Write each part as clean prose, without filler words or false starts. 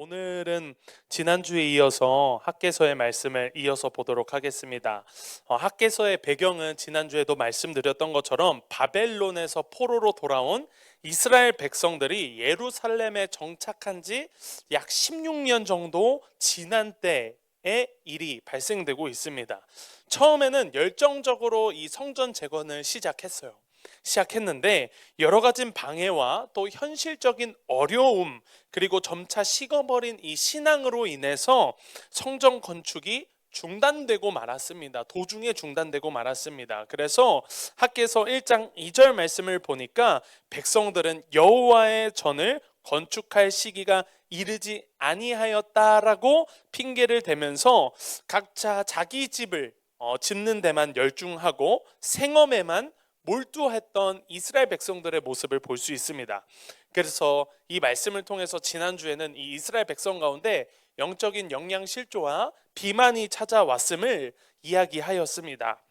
오늘은 지난주에 이어서 학개서의 말씀을 이어서 보도록 하겠습니다. 학개서의 배경은 지난주에도 말씀드렸던 것처럼 바벨론에서 포로로 돌아온 이스라엘 백성들이 예루살렘에 정착한 지 약 16년 정도 지난 때의 일이 발생되고 있습니다. 처음에는 열정적으로 이 성전 재건을 시작했는데 여러 가지 방해와 또 현실적인 어려움, 그리고 점차 식어버린 이 신앙으로 인해서 성전 건축이 중단되고 말았습니다. 도중에 중단되고 말았습니다. 그래서 학개서 1장 2절 말씀을 보니까 백성들은 여호와의 전을 건축할 시기가 이르지 아니하였다라고 핑계를 대면서 각자 자기 집을 짓는 데만 열중하고 생업에만 몰두했던 이스라엘 백성들의 모습을 볼 수 있습니다. 그래서 이 말씀을 통해서 지난주에는 이 이스라엘 백성 가운데 영적인 영양실조와 비만이 찾아왔음을 이야기하였습니다.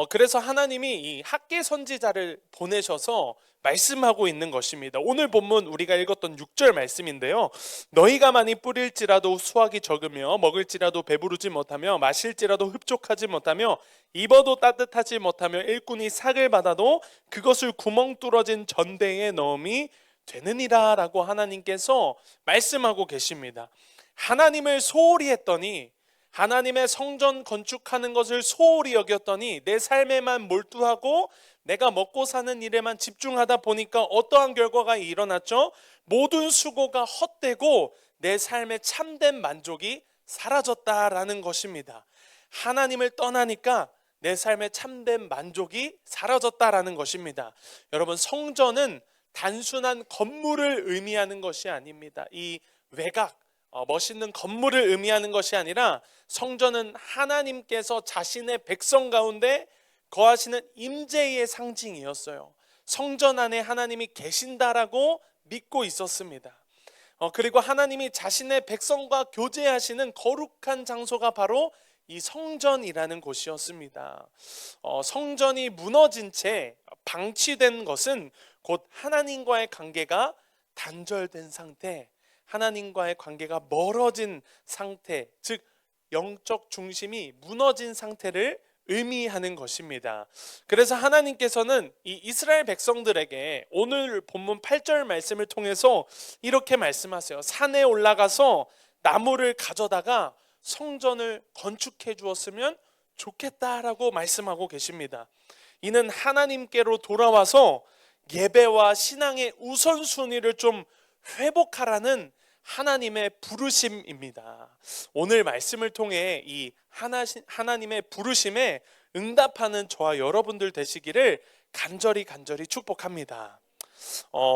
그래서 하나님이 이 학개 선지자를 보내셔서 말씀하고 있는 것입니다. 오늘 본문 우리가 읽었던 6절 말씀인데요. 너희가 많이 뿌릴지라도 수확이 적으며 먹을지라도 배부르지 못하며 마실지라도 흡족하지 못하며 입어도 따뜻하지 못하며 일꾼이 삭을 받아도 그것을 구멍 뚫어진 전대에 넣음이 되느니라 라고 하나님께서 말씀하고 계십니다. 하나님을 소홀히 했더니, 하나님의 성전 건축하는 것을 소홀히 여겼더니 내 삶에만 몰두하고 내가 먹고 사는 일에만 집중하다 보니까 어떠한 결과가 일어났죠? 모든 수고가 헛되고 내 삶의 참된 만족이 사라졌다라는 것입니다. 하나님을 떠나니까 내 삶의 참된 만족이 사라졌다라는 것입니다. 여러분, 성전은 단순한 건물을 의미하는 것이 아닙니다. 이 외곽, 멋있는 건물을 의미하는 것이 아니라 성전은 하나님께서 자신의 백성 가운데 거하시는 임재의 상징이었어요. 성전 안에 하나님이 계신다라고 믿고 있었습니다. 그리고 하나님이 자신의 백성과 교제하시는 거룩한 장소가 바로 이 성전이라는 곳이었습니다. 성전이 무너진 채 방치된 것은 곧 하나님과의 관계가 단절된 상태, 하나님과의 관계가 멀어진 상태, 즉 영적 중심이 무너진 상태를 의미하는 것입니다. 그래서 하나님께서는 이 이스라엘 백성들에게 오늘 본문 8절 말씀을 통해서 이렇게 말씀하세요. 산에 올라가서 나무를 가져다가 성전을 건축해 주었으면 좋겠다라고 말씀하고 계십니다. 이는 하나님께로 돌아와서 예배와 신앙의 우선순위를 좀 회복하라는 하나님의 부르심입니다. 오늘 말씀을 통해 이 하나님의 부르심에 응답하는 저와 여러분들 되시기를 간절히 축복합니다.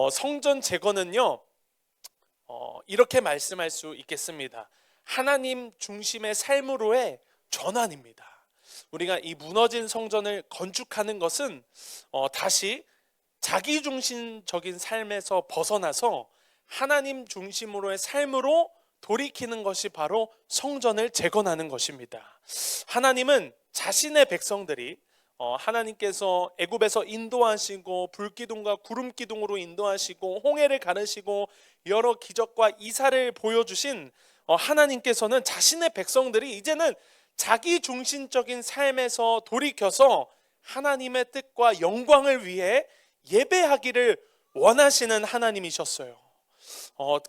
성전 재건은요, 이렇게 말씀할 수 있겠습니다. 하나님 중심의 삶으로의 전환입니다. 우리가 이 무너진 성전을 건축하는 것은 다시 자기중심적인 삶에서 벗어나서 하나님 중심으로의 삶으로 돌이키는 것이 바로 성전을 재건하는 것입니다. 하나님은 자신의 백성들이 하나님께서 애굽에서 인도하시고 불기둥과 구름기둥으로 인도하시고 홍해를 가르시고 여러 기적과 이사를 보여주신 하나님께서는 자신의 백성들이 이제는 자기 중심적인 삶에서 돌이켜서 하나님의 뜻과 영광을 위해 예배하기를 원하시는 하나님이셨어요.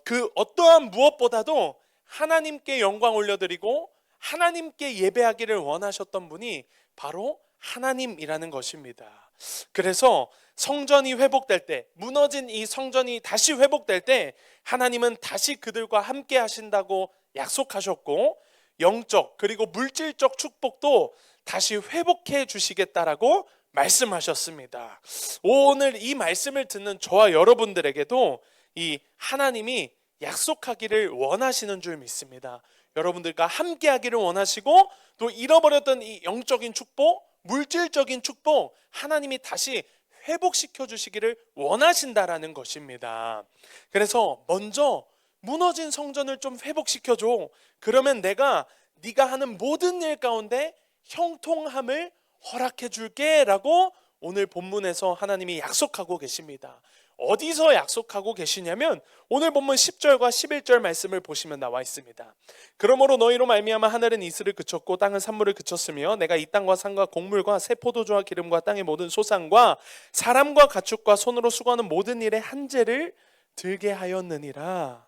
그 어떠한 무엇보다도 하나님께 영광 올려드리고 하나님께 예배하기를 원하셨던 분이 바로 하나님이라는 것입니다. 그래서 성전이 회복될 때, 무너진 이 성전이 다시 회복될 때 하나님은 다시 그들과 함께 하신다고 약속하셨고, 영적 그리고 물질적 축복도 다시 회복해 주시겠다라고 말씀하셨습니다. 오늘 이 말씀을 듣는 저와 여러분들에게도 이 하나님이 약속하기를 원하시는 줄 믿습니다. 여러분들과 함께 하기를 원하시고, 또 잃어버렸던 이 영적인 축복, 물질적인 축복 하나님이 다시 회복시켜 주시기를 원하신다라는 것입니다. 그래서 먼저 무너진 성전을 좀 회복시켜 줘. 그러면 내가 네가 하는 모든 일 가운데 형통함을 허락해 줄게 라고 오늘 본문에서 하나님이 약속하고 계십니다. 어디서 약속하고 계시냐면 오늘 본문 10절과 11절 말씀을 보시면 나와 있습니다. 그러므로 너희로 말미암아 하늘은 이슬을 그쳤고 땅은 산물을 그쳤으며 내가 이 땅과 산과 곡물과 새 포도주와 기름과 땅의 모든 소산과 사람과 가축과 손으로 수고하는 모든 일에 한재를 들게 하였느니라.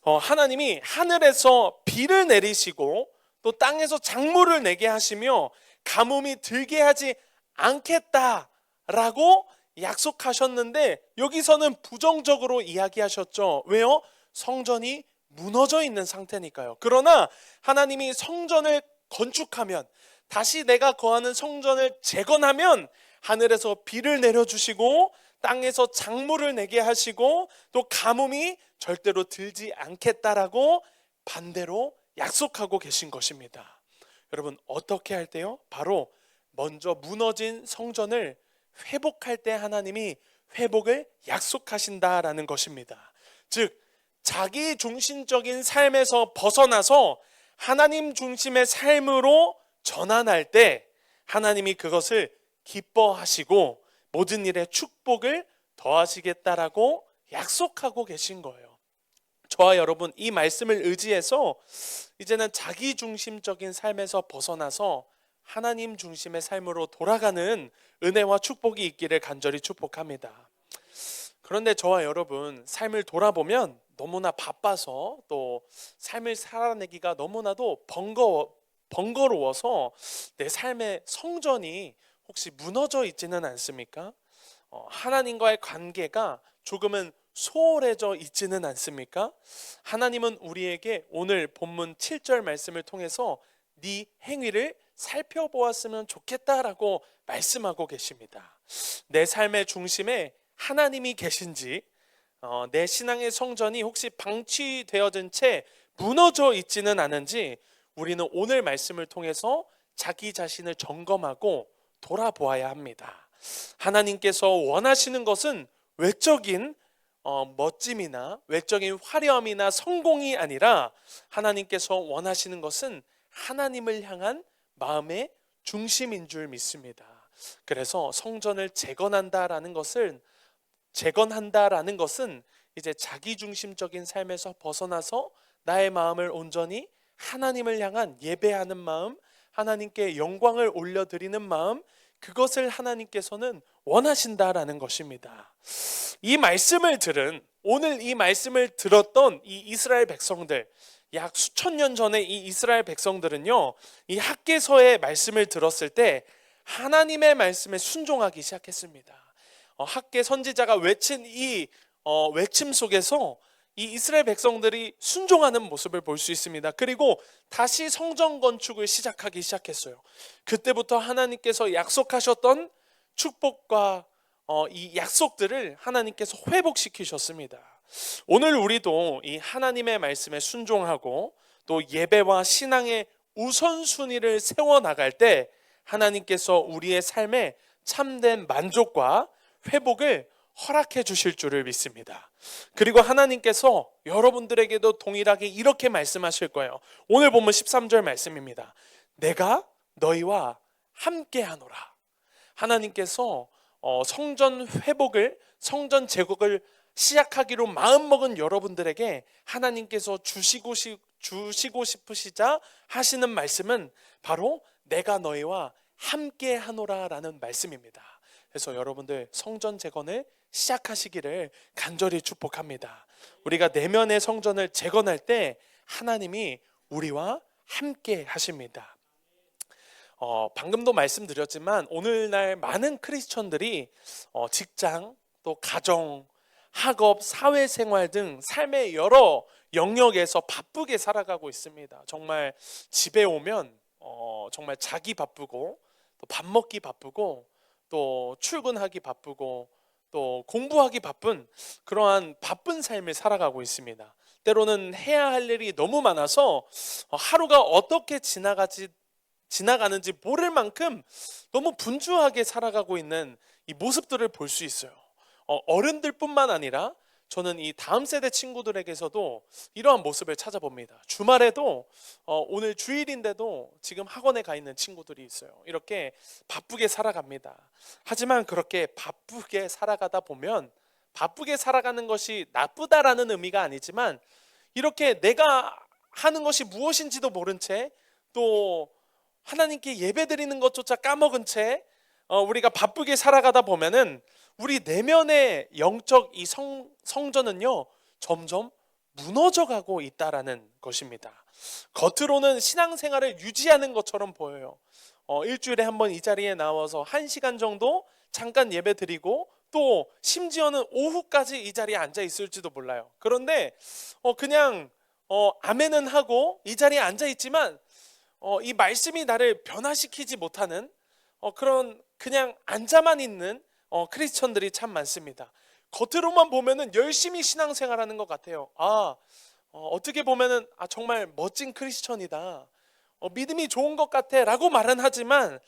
하나님이 하늘에서 비를 내리시고 또 땅에서 작물을 내게 하시며 가뭄이 들게 하지 않겠다라고 약속하셨는데 여기서는 부정적으로 이야기하셨죠. 왜요? 성전이 무너져 있는 상태니까요. 그러나 하나님이 성전을 건축하면, 다시 내가 거하는 성전을 재건하면 하늘에서 비를 내려주시고 땅에서 작물을 내게 하시고 또 가뭄이 절대로 들지 않겠다라고 반대로 약속하고 계신 것입니다. 여러분, 어떻게 할 때요? 바로 먼저 무너진 성전을 회복할 때 하나님이 회복을 약속하신다라는 것입니다. 즉, 자기 중심적인 삶에서 벗어나서 하나님 중심의 삶으로 전환할 때 하나님이 그것을 기뻐하시고 모든 일에 축복을 더하시겠다라고 약속하고 계신 거예요. 저와 여러분, 이 말씀을 의지해서 이제는 자기 중심적인 삶에서 벗어나서 하나님 중심의 삶으로 돌아가는 은혜와 축복이 있기를 간절히 축복합니다. 그런데 저와 여러분, 삶을 돌아보면 너무나 바빠서 또 삶을 살아내기가 너무나도 번거로워서 내 삶의 성전이 혹시 무너져 있지는 않습니까? 하나님과의 관계가 조금은 소홀해져 있지는 않습니까? 하나님은 우리에게 오늘 본문 7절 말씀을 통해서 네 행위를 살펴보았으면 좋겠다라고 말씀하고 계십니다. 내 삶의 중심에 하나님이 계신지, 내 신앙의 성전이 혹시 방치되어진 채 무너져 있지는 않은지 우리는 오늘 말씀을 통해서 자기 자신을 점검하고 돌아보아야 합니다. 하나님께서 원하시는 것은 외적인 멋짐이나 외적인 화려함이나 성공이 아니라 하나님께서 원하시는 것은 하나님을 향한 마음의 중심인 줄 믿습니다. 그래서 성전을 재건한다라는 것은 이제 자기중심적인 삶에서 벗어나서 나의 마음을 온전히 하나님을 향한 예배하는 마음, 하나님께 영광을 올려드리는 마음, 그것을 하나님께서는 원하신다라는 것입니다. 오늘 이 말씀을 들었던 이 이스라엘 백성들, 약 수천 년 전에 이 이스라엘 백성들은요, 이 학개서의 말씀을 들었을 때 하나님의 말씀에 순종하기 시작했습니다. 학개 선지자가 외친 이 외침 속에서 이 이스라엘 백성들이 순종하는 모습을 볼 수 있습니다. 그리고 다시 성전 건축을 시작하기 시작했어요. 그때부터 하나님께서 약속하셨던 축복과 이 약속들을 하나님께서 회복시키셨습니다. 오늘 우리도 이 하나님의 말씀에 순종하고 또 예배와 신앙의 우선순위를 세워나갈 때 하나님께서 우리의 삶에 참된 만족과 회복을 허락해 주실 줄을 믿습니다. 그리고 하나님께서 여러분들에게도 동일하게 이렇게 말씀하실 거예요. 오늘 본문 13절 말씀입니다. 내가 너희와 함께하노라. 하나님께서 성전 회복을, 성전 제국을 시작하기로 마음먹은 여러분들에게 하나님께서 주시고 싶으시자 하시는 말씀은 바로 내가 너희와 함께하노라 라는 말씀입니다. 그래서 여러분들 성전 재건을 시작하시기를 간절히 축복합니다. 우리가 내면의 성전을 재건할 때 하나님이 우리와 함께 하십니다. 방금도 말씀드렸지만 오늘날 많은 크리스천들이 직장, 또 가정, 학업, 사회생활 등 삶의 여러 영역에서 바쁘게 살아가고 있습니다. 정말 집에 오면 정말 자기 바쁘고 또 밥 먹기 바쁘고 또 출근하기 바쁘고 또 공부하기 바쁜 그러한 바쁜 삶을 살아가고 있습니다. 때로는 해야 할 일이 너무 많아서 하루가 어떻게 지나가는지 모를 만큼 너무 분주하게 살아가고 있는 이 모습들을 볼 수 있어요. 어른들뿐만 아니라 저는 이 다음 세대 친구들에게서도 이러한 모습을 찾아봅니다. 주말에도 오늘 주일인데도 지금 학원에 가 있는 친구들이 있어요. 이렇게 바쁘게 살아갑니다. 하지만 그렇게 바쁘게 살아가다 보면 바쁘게 살아가는 것이 나쁘다라는 의미가 아니지만 이렇게 내가 하는 것이 무엇인지도 모른 채 또 하나님께 예배드리는 것조차 까먹은 채 우리가 바쁘게 살아가다 보면은 우리 내면의 영적 이 성전은요 점점 무너져가고 있다라는 것입니다. 겉으로는 신앙생활을 유지하는 것처럼 보여요. 일주일에 한 번 이 자리에 나와서 1시간 정도 잠깐 예배 드리고 또 심지어는 오후까지 이 자리에 앉아 있을지도 몰라요. 그런데 그냥 아멘은 하고 이 자리에 앉아 있지만 이 말씀이 나를 변화시키지 못하는 그런 그냥 앉아만 있는 크리스천들이 참 많습니다. 겉으로만 보면은 열심히 신앙생활하는 것 같아요. 어떻게 보면은 정말 멋진 크리스천이다. 믿음이 좋은 것 같아 라고 말은 하지만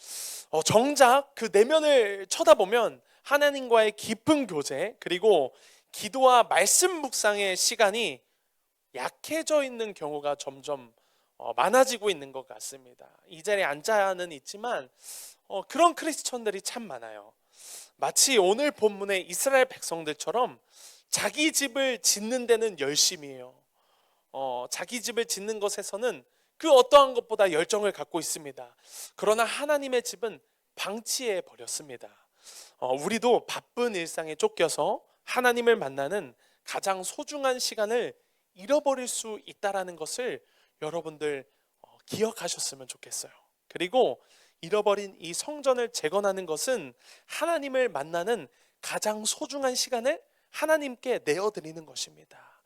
정작 그 내면을 쳐다보면 하나님과의 깊은 교제 그리고 기도와 말씀 묵상의 시간이 약해져 있는 경우가 점점 많아지고 있는 것 같습니다. 이 자리에 앉아는 있지만 그런 크리스천들이 참 많아요. 마치 오늘 본문의 이스라엘 백성들처럼 자기 집을 짓는 데는 열심이에요. 자기 집을 짓는 것에서는 그 어떠한 것보다 열정을 갖고 있습니다. 그러나 하나님의 집은 방치해 버렸습니다. 우리도 바쁜 일상에 쫓겨서 하나님을 만나는 가장 소중한 시간을 잃어버릴 수 있다는 것을 여러분들 기억하셨으면 좋겠어요. 그리고 잃어버린 이 성전을 재건하는 것은 하나님을 만나는 가장 소중한 시간을 하나님께 내어드리는 것입니다.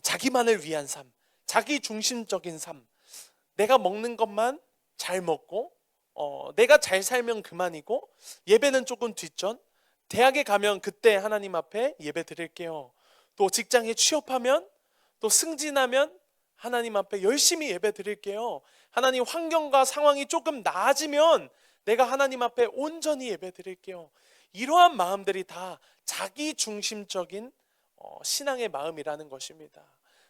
자기만을 위한 삶, 자기 중심적인 삶, 내가 먹는 것만 잘 먹고 내가 잘 살면 그만이고 예배는 조금 뒷전, 대학에 가면 그때 하나님 앞에 예배 드릴게요. 또 직장에 취업하면 또 승진하면 하나님 앞에 열심히 예배 드릴게요. 하나님 환경과 상황이 조금 나아지면 내가 하나님 앞에 온전히 예배 드릴게요. 이러한 마음들이 다 자기 중심적인 신앙의 마음이라는 것입니다.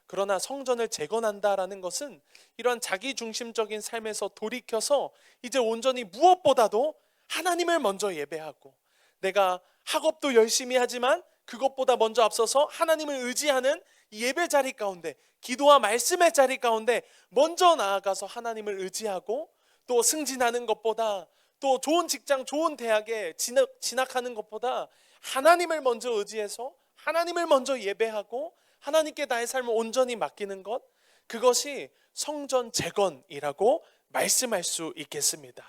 그러나 성전을 재건한다라는 것은 이러한 자기 중심적인 삶에서 돌이켜서 이제 온전히 무엇보다도 하나님을 먼저 예배하고 내가 학업도 열심히 하지만 그것보다 먼저 앞서서 하나님을 의지하는 예배 자리 가운데 기도와 말씀의 자리 가운데 먼저 나아가서 하나님을 의지하고 또 승진하는 것보다 또 좋은 직장 좋은 대학에 진학하는 것보다 하나님을 먼저 의지해서 하나님을 먼저 예배하고 하나님께 나의 삶을 온전히 맡기는 것, 그것이 성전 재건이라고 말씀할 수 있겠습니다.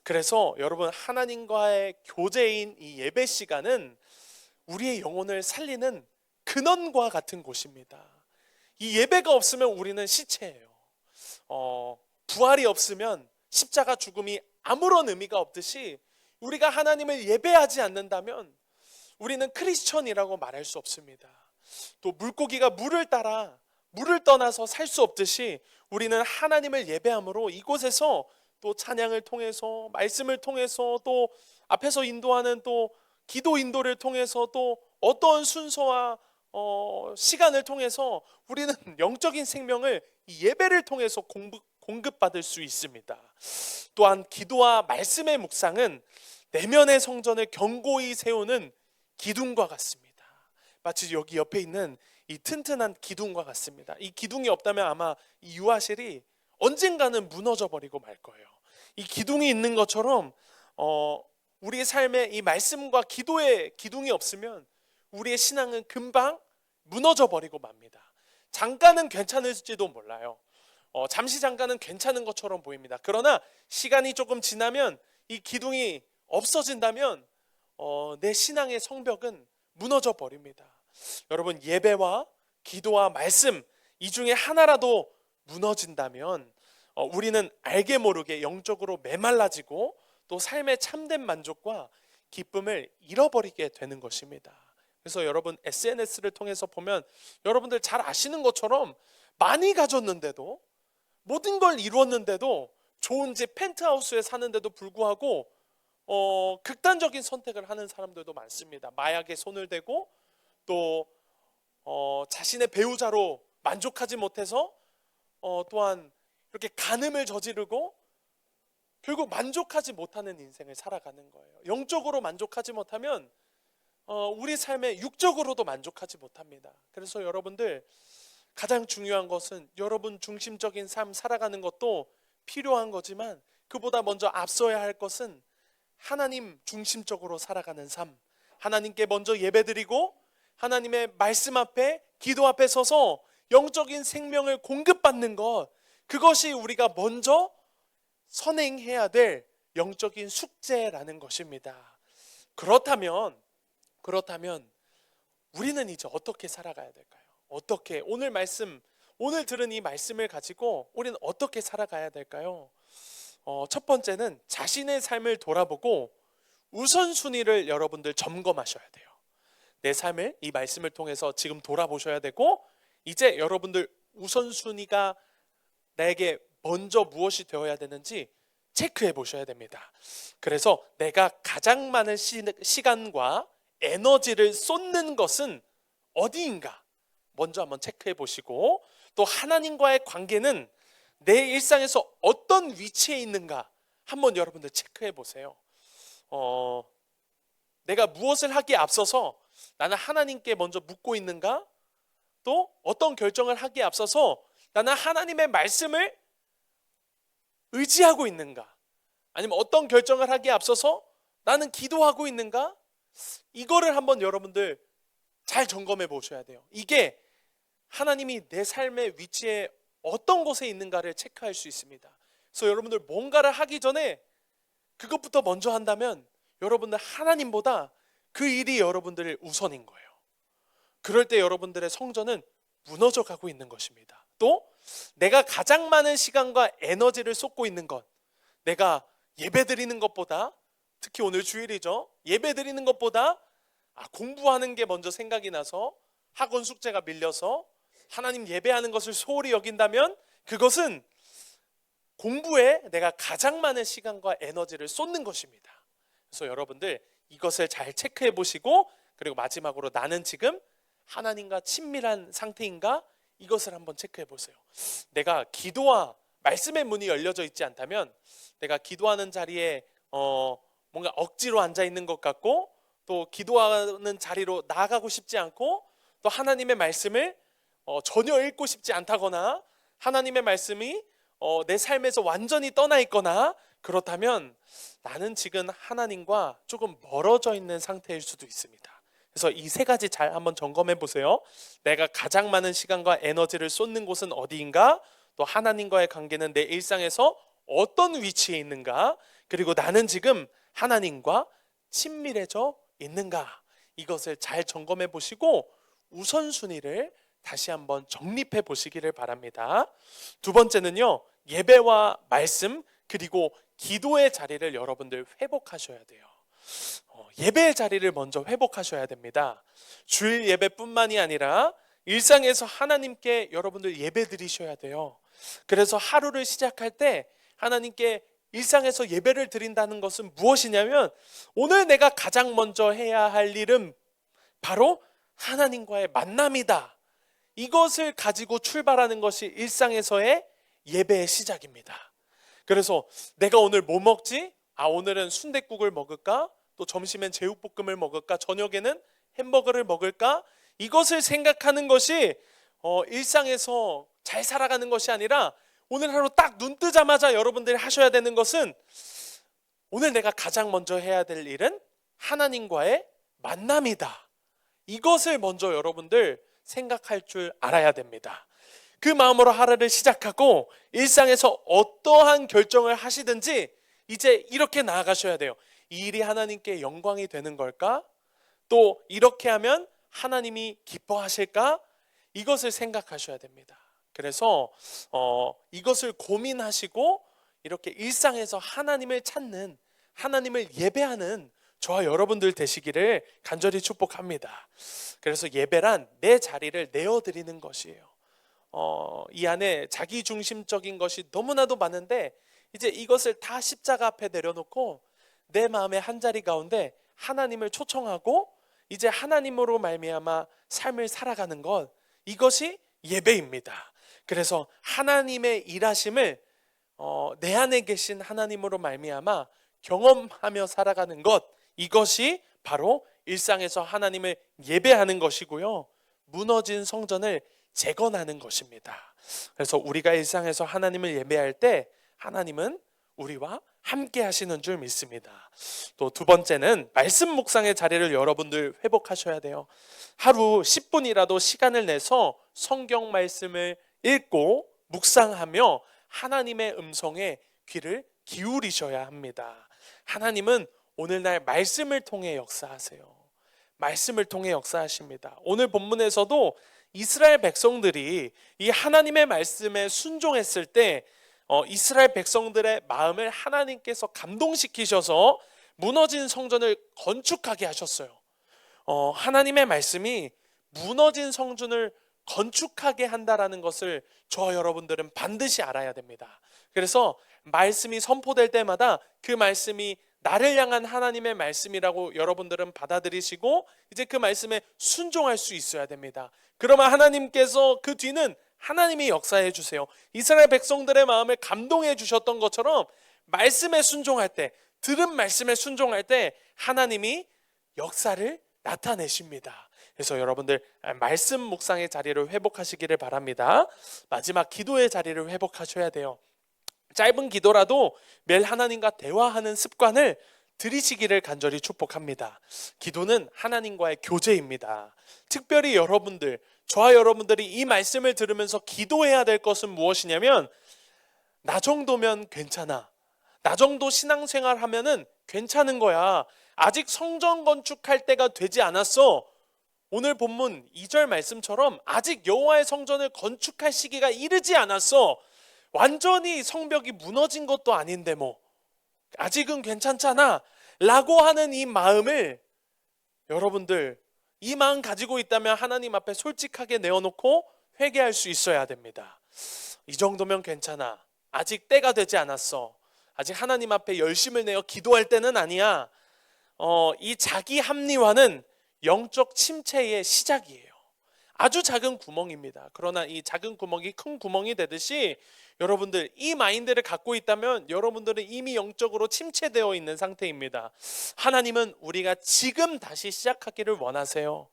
그래서 여러분 하나님과의 교제인 이 예배 시간은 우리의 영혼을 살리는 근원과 같은 곳입니다. 이 예배가 없으면 우리는 시체예요. 부활이 없으면 십자가 죽음이 아무런 의미가 없듯이 우리가 하나님을 예배하지 않는다면 우리는 크리스천이라고 말할 수 없습니다. 또 물고기가 물을 떠나서 살 수 없듯이 우리는 하나님을 예배함으로 이곳에서 또 찬양을 통해서 말씀을 통해서 또 앞에서 인도하는 또 기도 인도를 통해서 또 어떠한 순서와 시간을 통해서 우리는 영적인 생명을 이 예배를 통해서 공급받을 수 있습니다. 또한 기도와 말씀의 묵상은 내면의 성전을 견고히 세우는 기둥과 같습니다. 마치 여기 옆에 있는 이 튼튼한 기둥과 같습니다. 이 기둥이 없다면 아마 이 유아실이 언젠가는 무너져 버리고 말 거예요. 이 기둥이 있는 것처럼 우리의 삶에 이 말씀과 기도의 기둥이 없으면 우리의 신앙은 금방 무너져 버리고 맙니다. 잠깐은 괜찮을지도 몰라요. 잠시 잠깐은 괜찮은 것처럼 보입니다. 그러나 시간이 조금 지나면 이 기둥이 없어진다면 내 신앙의 성벽은 무너져 버립니다. 여러분 예배와 기도와 말씀 이 중에 하나라도 무너진다면 우리는 알게 모르게 영적으로 메말라지고 또 삶의 참된 만족과 기쁨을 잃어버리게 되는 것입니다. 그래서 여러분 SNS를 통해서 보면 여러분들 잘 아시는 것처럼 많이 가졌는데도 모든 걸 이루었는데도 좋은 집 펜트하우스에 사는데도 불구하고 극단적인 선택을 하는 사람들도 많습니다. 마약에 손을 대고 또 자신의 배우자로 만족하지 못해서 또한 이렇게 간음을 저지르고 결국 만족하지 못하는 인생을 살아가는 거예요. 영적으로 만족하지 못하면 우리 삶에 육적으로도 만족하지 못합니다. 그래서 여러분들 가장 중요한 것은 여러분 중심적인 삶 살아가는 것도 필요한 거지만 그보다 먼저 앞서야 할 것은 하나님 중심적으로 살아가는 삶, 하나님께 먼저 예배드리고 하나님의 말씀 앞에 기도 앞에 서서 영적인 생명을 공급받는 것, 그것이 우리가 먼저 선행해야 될 영적인 숙제라는 것입니다. 그렇다면 우리는 이제 어떻게 살아가야 될까요? 어떻게 오늘 들은 이 말씀을 가지고 우리는 어떻게 살아가야 될까요? 첫 번째는 자신의 삶을 돌아보고 우선순위를 여러분들 점검하셔야 돼요. 내 삶을 이 말씀을 통해서 지금 돌아보셔야 되고, 이제 여러분들 우선순위가 나에게 먼저 무엇이 되어야 되는지 체크해 보셔야 됩니다. 그래서 내가 가장 많은 시간과 에너지를 쏟는 것은 어디인가 먼저 한번 체크해 보시고, 또 하나님과의 관계는 내 일상에서 어떤 위치에 있는가 한번 여러분들 체크해 보세요. 내가 무엇을 하기에 앞서서 나는 하나님께 먼저 묻고 있는가? 또 어떤 결정을 하기에 앞서서 나는 하나님의 말씀을 의지하고 있는가? 아니면 어떤 결정을 하기에 앞서서 나는 기도하고 있는가? 이거를 한번 여러분들 잘 점검해 보셔야 돼요. 이게 하나님이 내 삶의 위치에 어떤 곳에 있는가를 체크할 수 있습니다. 그래서 여러분들 뭔가를 하기 전에 그것부터 먼저 한다면 여러분들 하나님보다 그 일이 여러분들의 우선인 거예요. 그럴 때 여러분들의 성전은 무너져 가고 있는 것입니다. 또 내가 가장 많은 시간과 에너지를 쏟고 있는 것, 내가 예배드리는 것보다, 특히 오늘 주일이죠, 예배드리는 것보다 공부하는 게 먼저 생각이 나서 학원 숙제가 밀려서 하나님 예배하는 것을 소홀히 여긴다면 그것은 공부에 내가 가장 많은 시간과 에너지를 쏟는 것입니다. 그래서 여러분들 이것을 잘 체크해 보시고, 그리고 마지막으로 나는 지금 하나님과 친밀한 상태인가? 이것을 한번 체크해 보세요. 내가 기도와 말씀의 문이 열려져 있지 않다면 내가 기도하는 자리에 뭔가 억지로 앉아 있는 것 같고, 또 기도하는 자리로 나아가고 싶지 않고, 또 하나님의 말씀을 전혀 읽고 싶지 않다거나, 하나님의 말씀이 내 삶에서 완전히 떠나 있거나, 그렇다면 나는 지금 하나님과 조금 멀어져 있는 상태일 수도 있습니다. 그래서 이 세 가지 잘 한번 점검해 보세요. 내가 가장 많은 시간과 에너지를 쏟는 곳은 어디인가? 또 하나님과의 관계는 내 일상에서 어떤 위치에 있는가? 그리고 나는 지금 하나님과 친밀해져 있는가? 이것을 잘 점검해 보시고 우선순위를 다시 한번 정립해 보시기를 바랍니다. 두 번째는요, 예배와 말씀 그리고 기도의 자리를 여러분들 회복하셔야 돼요. 예배의 자리를 먼저 회복하셔야 됩니다. 주일 예배뿐만이 아니라 일상에서 하나님께 여러분들 예배 드리셔야 돼요. 그래서 하루를 시작할 때 하나님께 일상에서 예배를 드린다는 것은 무엇이냐면, 오늘 내가 가장 먼저 해야 할 일은 바로 하나님과의 만남이다. 이것을 가지고 출발하는 것이 일상에서의 예배의 시작입니다. 그래서 내가 오늘 뭐 먹지? 오늘은 순댓국을 먹을까? 또 점심엔 제육볶음을 먹을까? 저녁에는 햄버거를 먹을까? 이것을 생각하는 것이 일상에서 잘 살아가는 것이 아니라, 오늘 하루 딱 눈 뜨자마자 여러분들이 하셔야 되는 것은, 오늘 내가 가장 먼저 해야 될 일은 하나님과의 만남이다. 이것을 먼저 여러분들 생각할 줄 알아야 됩니다. 그 마음으로 하루를 시작하고 일상에서 어떠한 결정을 하시든지 이제 이렇게 나아가셔야 돼요. 이 일이 하나님께 영광이 되는 걸까? 또 이렇게 하면 하나님이 기뻐하실까? 이것을 생각하셔야 됩니다. 그래서 이것을 고민하시고 이렇게 일상에서 하나님을 찾는, 하나님을 예배하는 저와 여러분들 되시기를 간절히 축복합니다. 그래서 예배란 내 자리를 내어드리는 것이에요. 이 안에 자기중심적인 것이 너무나도 많은데, 이제 이것을 다 십자가 앞에 내려놓고 내 마음의 한자리 가운데 하나님을 초청하고 이제 하나님으로 말미암아 삶을 살아가는 것, 이것이 예배입니다. 그래서 하나님의 일하심을 내 안에 계신 하나님으로 말미암아 경험하며 살아가는 것, 이것이 바로 일상에서 하나님을 예배하는 것이고요. 무너진 성전을 재건하는 것입니다. 그래서 우리가 일상에서 하나님을 예배할 때 하나님은 우리와 함께 하시는 줄 믿습니다. 또 두 번째는 말씀 묵상의 자리를 여러분들 회복하셔야 돼요. 하루 10분이라도 시간을 내서 성경 말씀을 읽고 묵상하며 하나님의 음성에 귀를 기울이셔야 합니다. 하나님은 오늘날 말씀을 통해 역사하세요. 말씀을 통해 역사하십니다. 오늘 본문에서도 이스라엘 백성들이 이 하나님의 말씀에 순종했을 때 이스라엘 백성들의 마음을 하나님께서 감동시키셔서 무너진 성전을 건축하게 하셨어요. 하나님의 말씀이 무너진 성전을 건축하게 한다라는 것을 저와 여러분들은 반드시 알아야 됩니다. 그래서 말씀이 선포될 때마다 그 말씀이 나를 향한 하나님의 말씀이라고 여러분들은 받아들이시고 이제 그 말씀에 순종할 수 있어야 됩니다. 그러면 하나님께서 그 뒤는 하나님이 역사해 주세요. 이스라엘 백성들의 마음을 감동해 주셨던 것처럼 말씀에 순종할 때, 들은 말씀에 순종할 때 하나님이 역사를 나타내십니다. 그래서 여러분들 말씀 묵상의 자리를 회복하시기를 바랍니다. 마지막 기도의 자리를 회복하셔야 돼요. 짧은 기도라도 매일 하나님과 대화하는 습관을 들이시기를 간절히 축복합니다. 기도는 하나님과의 교제입니다. 특별히 여러분들, 저와 여러분들이 이 말씀을 들으면서 기도해야 될 것은 무엇이냐면 나 정도면 괜찮아. 나 정도 신앙생활 하면은 괜찮은 거야. 아직 성전 건축할 때가 되지 않았어. 오늘 본문 2절 말씀처럼 아직 여호와의 성전을 건축할 시기가 이르지 않았어. 완전히 성벽이 무너진 것도 아닌데 뭐 아직은 괜찮잖아 라고 하는 이 마음을 여러분들 이 마음 가지고 있다면 하나님 앞에 솔직하게 내어놓고 회개할 수 있어야 됩니다. 이 정도면 괜찮아. 아직 때가 되지 않았어. 아직 하나님 앞에 열심을 내어 기도할 때는 아니야. 이 자기 합리화는 영적 침체의 시작이에요. 아주 작은 구멍입니다. 그러나 이 작은 구멍이 큰 구멍이 되듯이 여러분들 이 마인드를 갖고 있다면 여러분들은 이미 영적으로 침체되어 있는 상태입니다. 하나님은 우리가 지금 다시 시작하기를 원하세요.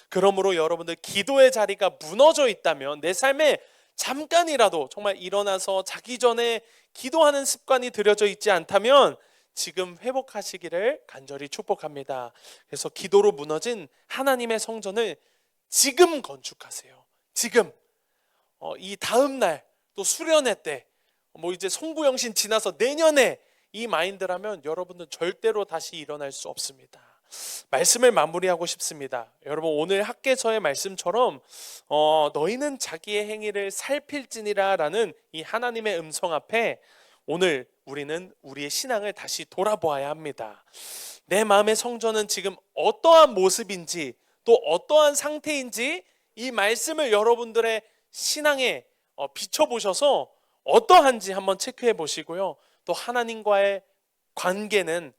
그러므로 여러분들 기도의 자리가 무너져 있다면 내 삶에 잠깐이라도 정말 일어나서 자기 전에 기도하는 습관이 들여져 있지 않다면 지금 회복하시기를 간절히 축복합니다. 그래서 기도로 무너진 하나님의 성전을 지금 건축하세요. 지금 이 다음 날 또 수련회 때 뭐 이제 송구영신 지나서 내년에 이 마인드라면 여러분은 절대로 다시 일어날 수 없습니다. 말씀을 마무리하고 싶습니다. 여러분 오늘 학개서의 말씀처럼 너희는 자기의 행위를 살필지니라 라는 이 하나님의 음성 앞에 오늘 우리는 우리의 신앙을 다시 돌아보아야 합니다. 내 마음의 성전은 지금 어떠한 모습인지 또 어떠한 상태인지 이 말씀을 여러분들의 신앙에 비춰보셔서 어떠한지 한번 체크해 보시고요. 또 하나님과의 관계는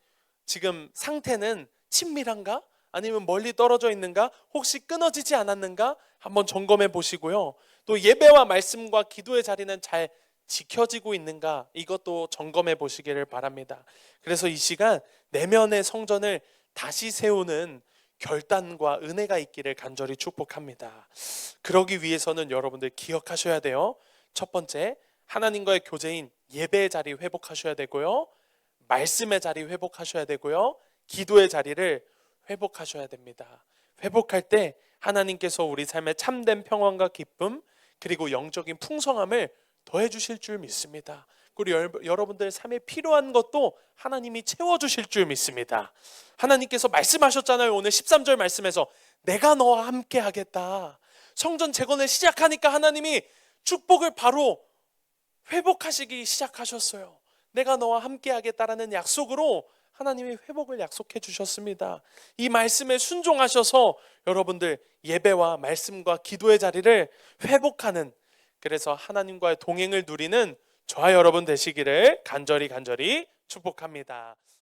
지금 상태는 친밀한가? 아니면 멀리 떨어져 있는가? 혹시 끊어지지 않았는가? 한번 점검해 보시고요. 또 예배와 말씀과 기도의 자리는 잘 지켜지고 있는가? 이것도 점검해 보시기를 바랍니다. 그래서 이 시간 내면의 성전을 다시 세우는 결단과 은혜가 있기를 간절히 축복합니다. 그러기 위해서는 여러분들 기억하셔야 돼요. 첫 번째, 하나님과의 교제인 예배의 자리 회복하셔야 되고요. 말씀의 자리 회복하셔야 되고요. 기도의 자리를 회복하셔야 됩니다. 회복할 때 하나님께서 우리 삶에 참된 평안과 기쁨 그리고 영적인 풍성함을 더해 주실 줄 믿습니다. 그리고 여러분들 삶에 필요한 것도 하나님이 채워주실 줄 믿습니다. 하나님께서 말씀하셨잖아요. 오늘 13절 말씀에서 내가 너와 함께 하겠다. 성전 재건을 시작하니까 하나님이 축복을 바로 회복하시기 시작하셨어요. 내가 너와 함께 하겠다라는 약속으로 하나님이 회복을 약속해 주셨습니다. 이 말씀에 순종하셔서 여러분들 예배와 말씀과 기도의 자리를 회복하는, 그래서 하나님과의 동행을 누리는 저와 여러분 되시기를 간절히 축복합니다.